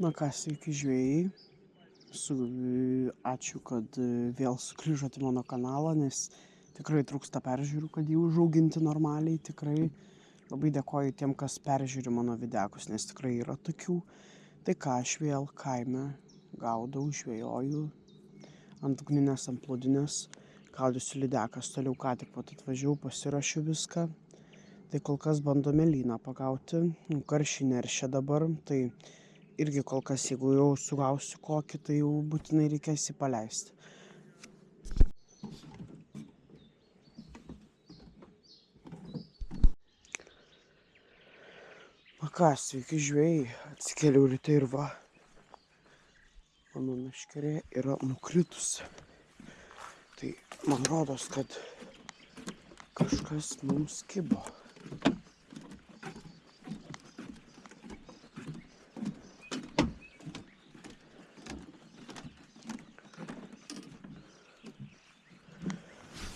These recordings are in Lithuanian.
Na ką, sveiki žvejai. Ačiū, kad vėl sugrįžote į mano kanalą, nes tikrai trūksta peržiūrų, kad jį užauginti normaliai. Tikrai labai dėkoju tiem, kas peržiūri mano videkus, nes tikrai yra tokių. Tai ką, aš vėl kaime gaudau, žvejoju ant ugninės, ant plūdinės, gaudysiu lydekas. Toliau ką tik pat atvažiavau, pasirašiu viską. Tai kol kas bandome lyną pagauti, karšį neršia dabar, tai irgi kol kas, jeigu jau sugausiu kokį, tai jau būtinai reikės jį paleisti. Na ką, sveiki žvejai, atsikėliau ryte ir va, mano meškerė yra nukritusi. Tai man rodos, kad kažkas mums kibo.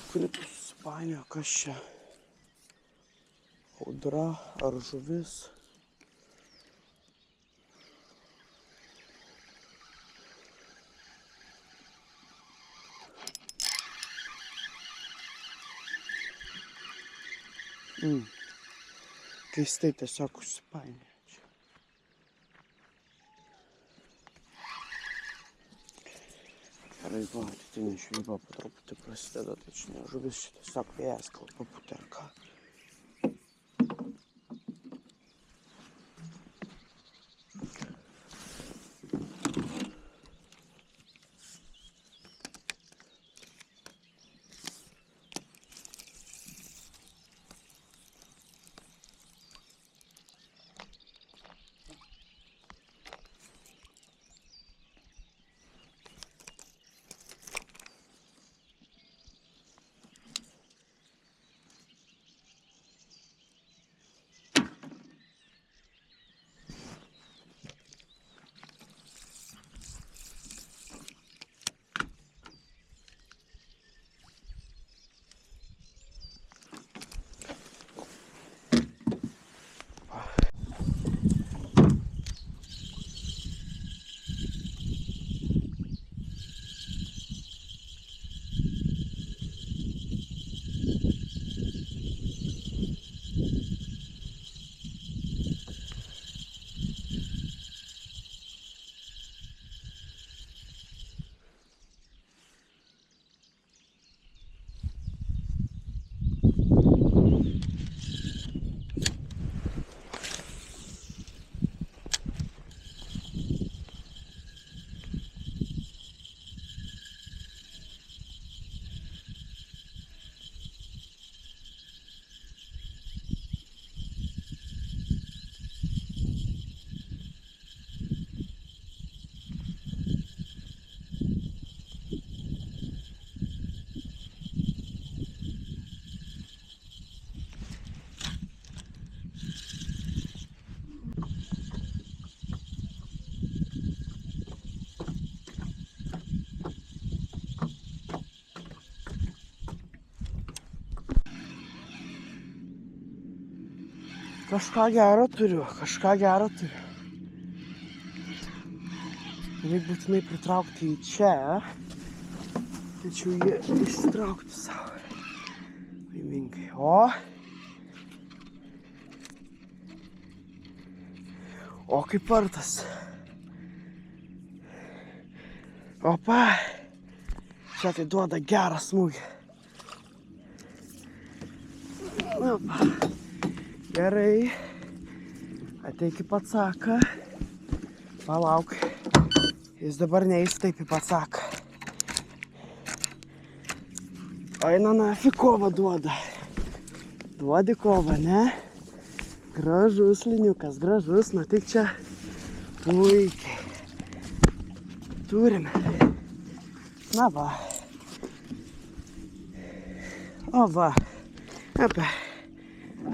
Kritus susipainiojo, kas čia, audra ar žuvis. Keistai tiesiog užsipainiojo čia. Gerai, va, rytinė žvejyba po truputį prasideda, tai čia ne žuvis, čia tiesiog vėjas gal papūtė ar ką. Kažką gero turiu. Reikia būtinai pritraukti į čia, tačiau jie išsitraukti savo. Laimingai. O kaip vartas. Opa. Čia tai duoda gerą smūgį. Opa. Gerai, ateik į patsaką, palauk, jis dabar neis taip į patsaką. Eina nafi, kovą duoda. Duodi kovą, ne? Gražus liniukas, gražus, na tik čia puikiai. Turime. Na va. O va.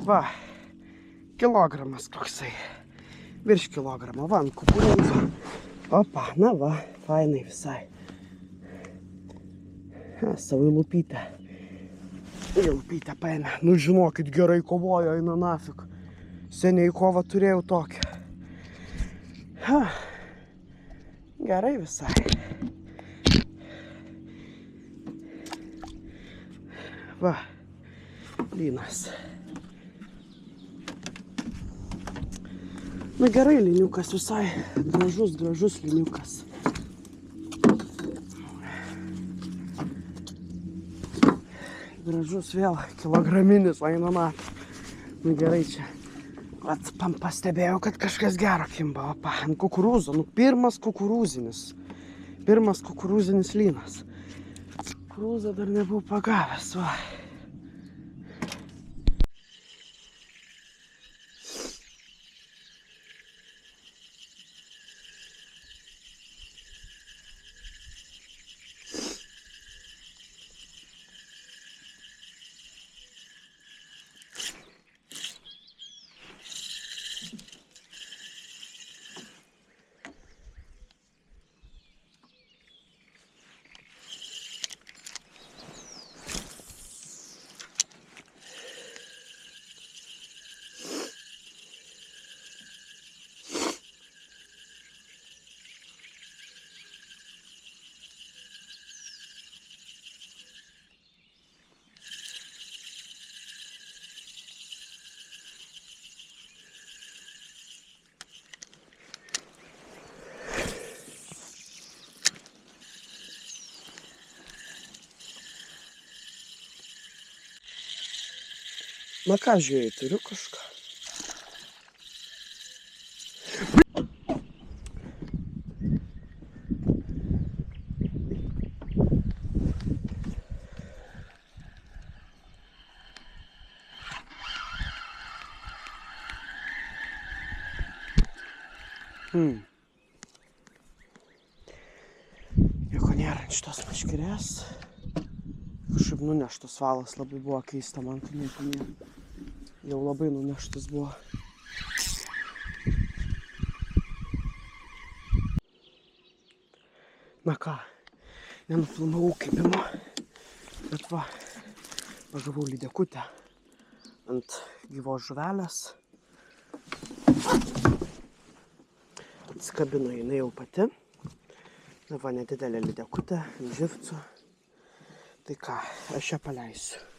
Va. Kilogramas koksai. Virš kilogramo. Va, ant kukurūzų. Opa, na va, fainai visai. Savo įlupytę. Įlupytę paėmė. Nu žinokit, gerai kovojo, eina nafik. Seniai kovą turėjau tokią. Gerai visai. Va, lynas. Na gerai, lyniukas visai gražus lyniukas. Gražus vėl kilograminis lainomat. Na gerai čia. Vat pastebėjau, kad kažkas gero kimba. Opa, ant kukurūzo. Nu, pirmas kukurūzinis lynas. Kukurūzą dar nebuvau pagavęs, va. Na ką žiūrėjai, turiu kažką. Nieko nėra ant šitos meškerės. Kažkaip nuneštas valas labai buvo keista, man tai nieko nėra. Jau labai nuneštas buvo. Na ką, nenufilmavau kibimo, bet va, pagavau lydekutę ant gyvos žuvelės. Atsikabino jinai jau pati. Na va, nedidelė lydekutė ant živcų. Tai ką, aš ją paleisiu.